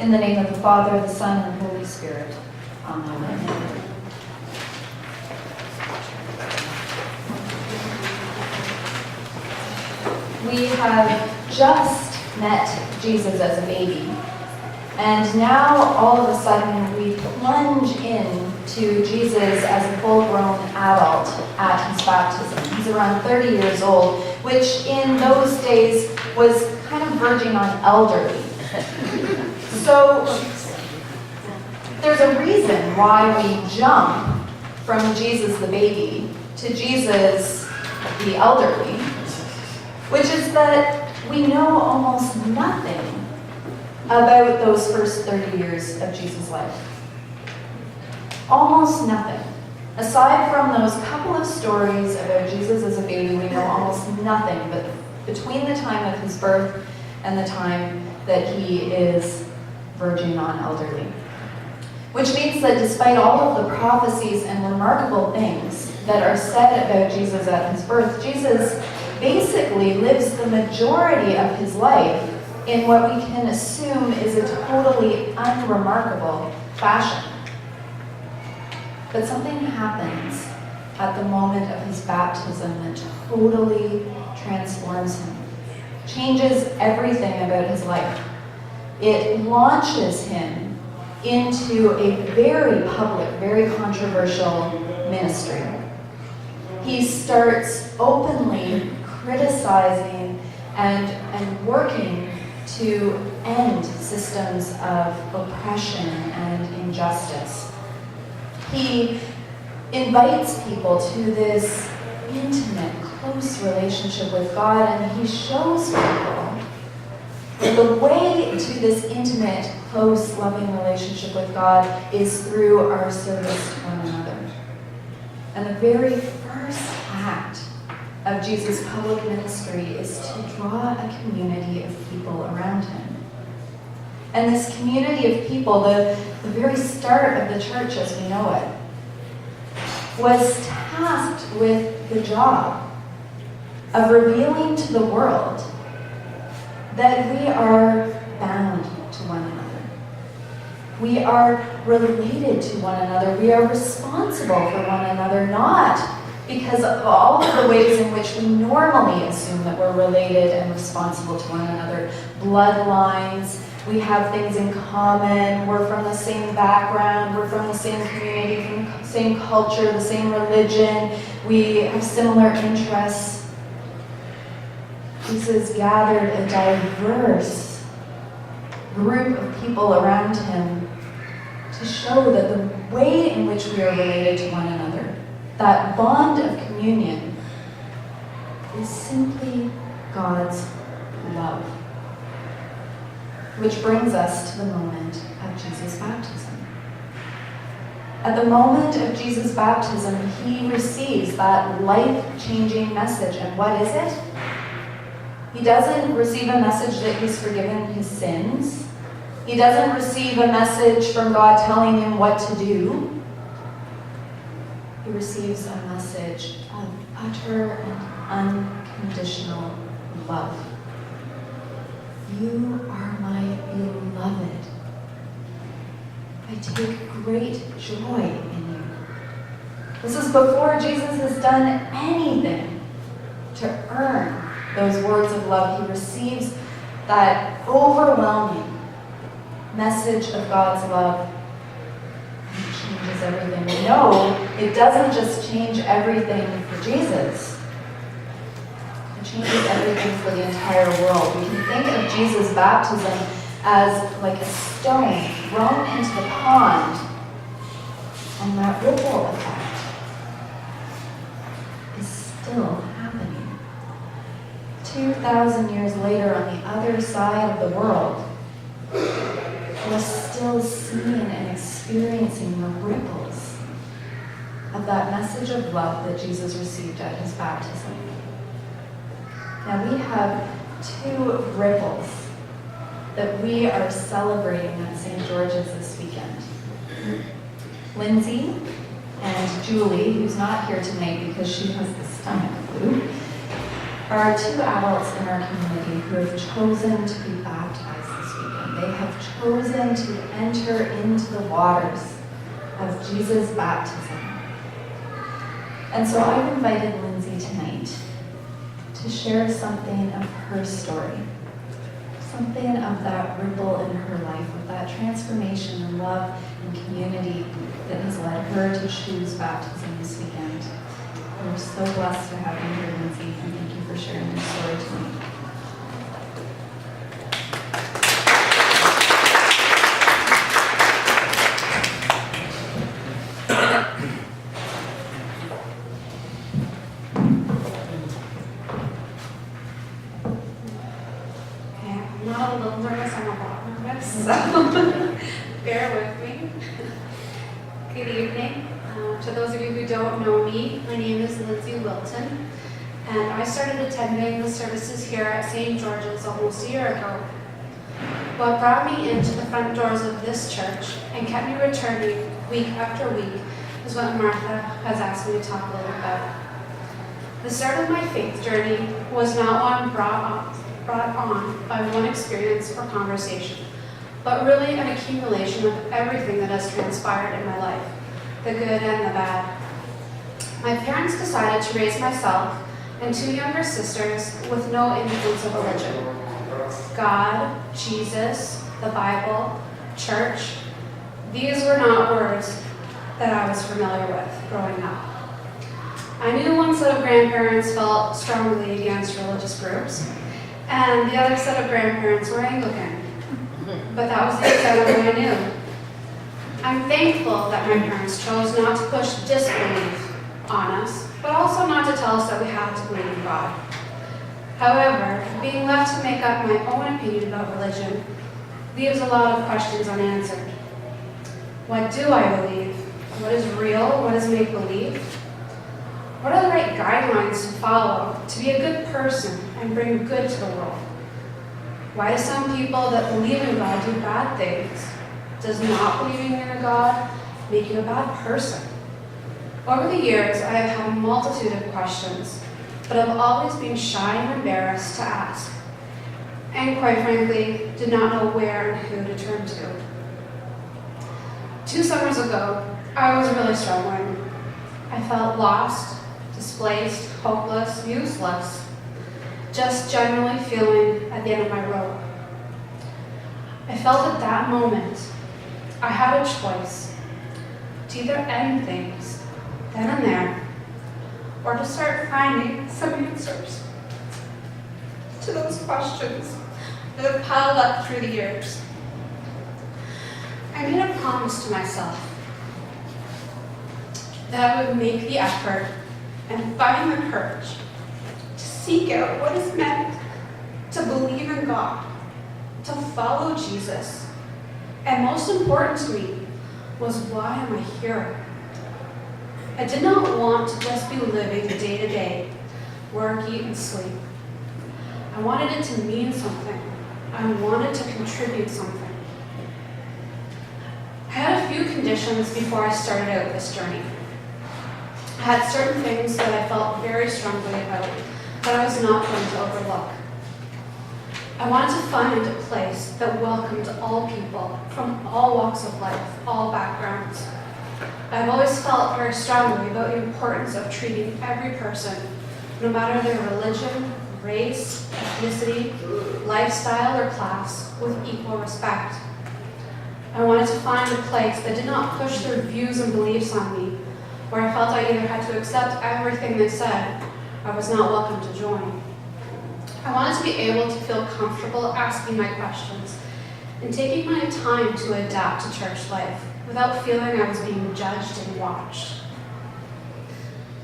In the name of the Father, the Son, and the Holy Spirit. Amen. We have just met Jesus as a baby, and now all of a sudden we plunge into Jesus as a full-grown adult at his baptism. He's around 30 years old, which in those days was kind of verging on elderly. So there's a reason why we jump from Jesus the baby to Jesus the elderly, which is that we know almost nothing about those first 30 years of Jesus' life. Almost nothing. Aside from those couple of stories about Jesus as a baby, we know almost nothing but between the time of his birth and the time that he is verging on elderly. Which means that despite all of the prophecies and remarkable things that are said about Jesus at his birth, Jesus basically lives the majority of his life in what we can assume is a totally unremarkable fashion. But something happens at the moment of his baptism that totally transforms him, changes everything about his life. It launches him into a very public, very controversial ministry. He starts openly criticizing and working to end systems of oppression and injustice. He invites people to this intimate, close relationship with God, and he shows people that the way to this intimate, close, loving relationship with God is through our service to one another. And the very first act of Jesus' public ministry is to draw a community of people around him. And this community of people, the very start of the church as we know it, was tasked with the job of revealing to the world that we are bound to one another. We are related to one another. We are responsible for one another, not because of all of the ways in which we normally assume that we're related and responsible to one another. Bloodlines, we have things in common, we're from the same background, we're from the same community, from the same culture, the same religion, we have similar interests. Jesus gathered a diverse group of people around him to show that the way in which we are related to one another, that bond of communion, is simply God's love. Which brings us to the moment of Jesus' baptism. At the moment of Jesus' baptism, he receives that life-changing message. And what is it? He doesn't receive a message that he's forgiven his sins. He doesn't receive a message from God telling him what to do. He receives a message of utter and unconditional love. You are my beloved. I take great joy in you. This is before Jesus has done anything to earn those words of love. He receives that overwhelming message of God's love, and it changes everything. We know it doesn't just change everything for Jesus. It changes everything for the entire world. We can think of Jesus' baptism as like a stone thrown into the pond, and that ripple effect is still happening. 2,000 years later, on the other side of the world, we're still seeing and experiencing the ripples of that message of love that Jesus received at his baptism. Now we have two ripples that we are celebrating at St. George's this weekend. Lindsey and Julie, who's not here tonight because she has the stomach flu, are two adults in our community who have chosen to be baptized this weekend. They have chosen to enter into the waters of Jesus' baptism. And so I've invited Lindsey tonight to share something of her story, something of that ripple in her life, of that transformation and love and community that has led her to choose baptism this weekend. We're so blessed to have you here, Lindsey, and thank you for sharing your story tonight. Bear with me. Good evening. To those of you who don't know me, my name is Lindsey Wilton, and I started attending the services here at St. George's almost a year ago. What brought me into the front doors of this church and kept me returning week after week is what Martha has asked me to talk a little about. The start of my faith journey was not one brought on by one experience or conversation, but really an accumulation of everything that has transpired in my life, the good and the bad. My parents decided to raise myself and two younger sisters with no influence of religion. God, Jesus, the Bible, church, these were not words that I was familiar with growing up. I knew one set of grandparents felt strongly against religious groups, and the other set of grandparents were Anglican. But that was the extent of what I knew. I'm thankful that my parents chose not to push disbelief on us, but also not to tell us that we had to believe in God. However, being left to make up my own opinion about religion leaves a lot of questions unanswered. What do I believe? What is real? What is make-believe? What are the right guidelines to follow to be a good person and bring good to the world? Why do some people that believe in God do bad things? Does not believing in a God make you a bad person? Over the years, I have had a multitude of questions, but I've always been shy and embarrassed to ask, and quite frankly, did not know where and who to turn to. 2 summers ago, I was really struggling. I felt lost, displaced, hopeless, useless, just generally feeling at the end of my rope. I felt at that moment I had a choice to either end things then and there, or to start finding some answers to those questions that have piled up through the years. I made a promise to myself that I would make the effort and find the courage to seek out what is meant to believe in God, to follow Jesus, and most important to me was, why am I here? I did not want to just be living day to day, work, eat, and sleep. I wanted it to mean something. I wanted to contribute something. I had a few conditions before I started out this journey. I had certain things that I felt very strongly about that I was not going to overlook. I wanted to find a place that welcomed all people from all walks of life, all backgrounds. I've always felt very strongly about the importance of treating every person, no matter their religion, race, ethnicity, lifestyle, or class, with equal respect. I wanted to find a place that did not push their views and beliefs on me, where I felt I either had to accept everything they said, or was not welcome to join. I wanted to be able to feel comfortable asking my questions and taking my time to adapt to church life without feeling I was being judged and watched.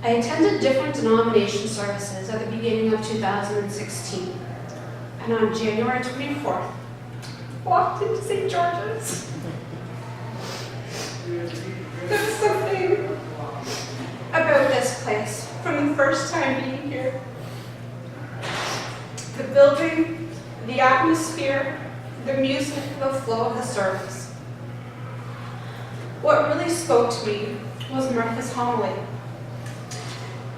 I attended different denomination services at the beginning of 2016, and on January 24th, walked into St. George's. There was something about this place from the first time being here. The building, the atmosphere, the music, the flow of the service. What really spoke to me was Martha's homily.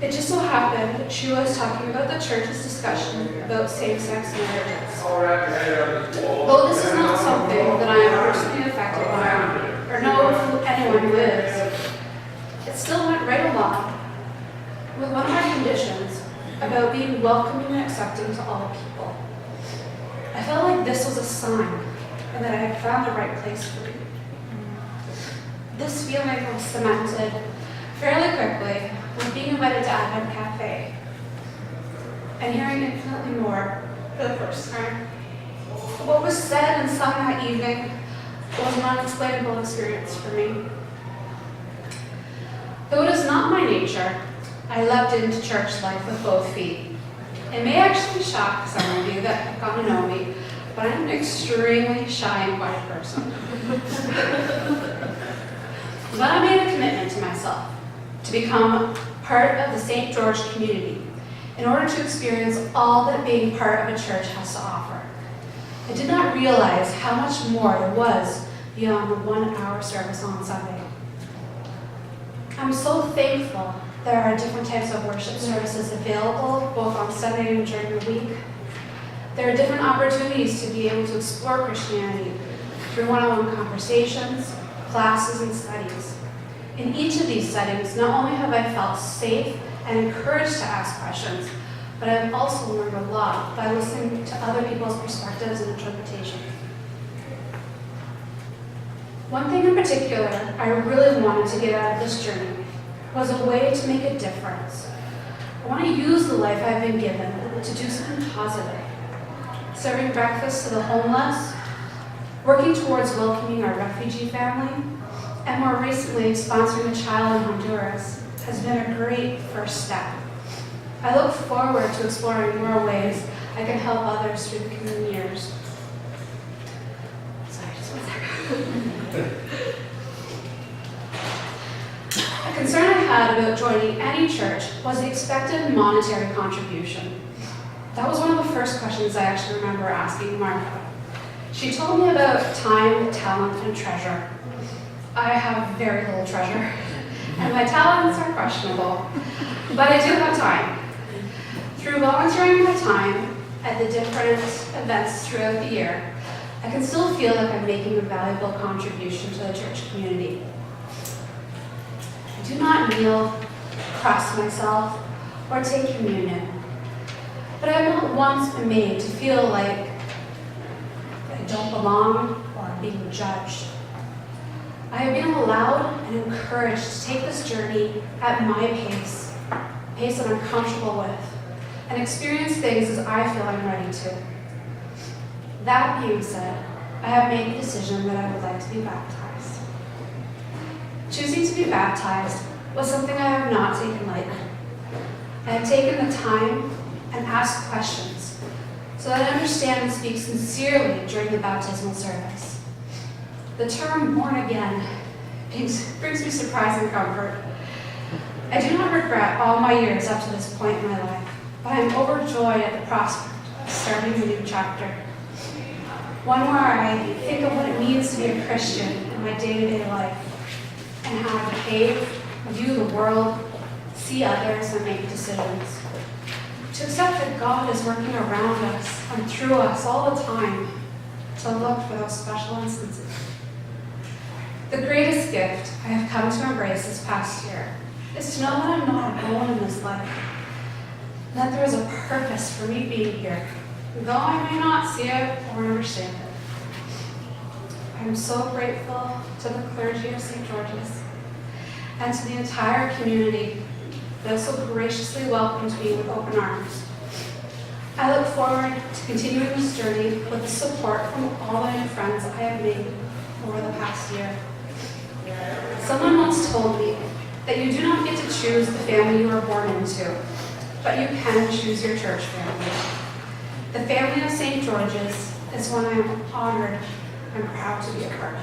It just so happened that she was talking about the church's discussion about same-sex marriages. Though this is not something that I am personally affected by, or know anyone who is, it still went right along with one of our conditions about being welcoming and accepting to all people. I felt like this was a sign and that I had found the right place for me. This feeling was cemented fairly quickly with being invited to Advent Cafe and hearing infinitely more for the first time. What was said and sung that evening was an unexplainable experience for me. Though it is not my nature, I leapt into church life with both feet. It may actually shock some of you that have gotten to know me, but I'm an extremely shy and quiet person. But I made a commitment to myself to become part of the St. George community in order to experience all that being part of a church has to offer. I did not realize how much more there was beyond the 1 hour service on Sunday. I'm so thankful there are different types of worship services available both on Sunday and during the week. There are different opportunities to be able to explore Christianity through one-on-one conversations, classes, and studies. In each of these settings, not only have I felt safe and encouraged to ask questions, but I've also learned a lot by listening to other people's perspectives and interpretations. One thing in particular I really wanted to get out of this journey was a way to make a difference. I want to use the life I've been given to do something positive. Serving breakfast to the homeless, working towards welcoming our refugee family, and more recently sponsoring a child in Honduras has been a great first step. I look forward to exploring more ways I can help others through the coming years. Sorry, just 1 second. A concern I had about joining any church was the expected monetary contribution. That was one of the first questions I actually remember asking Martha. She told me about time, talent, and treasure. I have very little treasure, and my talents are questionable, but I do have time. Through volunteering my time at the different events throughout the year, I can still feel like I'm making a valuable contribution to the church community. I do not kneel, cross myself, or take communion, but I have not once been made to feel like I don't belong or I'm being judged. I have been allowed and encouraged to take this journey at my pace, a pace that I'm comfortable with, and experience things as I feel I'm ready to. That being said, I have made the decision that I would like to be baptized. Choosing to be baptized was something I have not taken lightly. I have taken the time and asked questions so that I understand and speak sincerely during the baptismal service. The term born again brings me surprise and comfort. I do not regret all my years up to this point in my life, but I am overjoyed at the prospect of starting a new chapter. One where I think of what it means to be a Christian in my day-to-day life and how I behave, view the world, see others, and make decisions. To accept that God is working around us and through us all the time, to look for those special instances. The greatest gift I have come to embrace this past year is to know that I'm not alone in this life, and that there is a purpose for me being here, though I may not see it or understand it. I am so grateful to the clergy of St. George's and to the entire community that has so graciously welcomed me with open arms. I look forward to continuing this journey with the support from all the new friends I have made over the past year. Someone once told me that you do not get to choose the family you were born into, but you can choose your church family. The family of St. George's is one I am honored and proud to be a part of.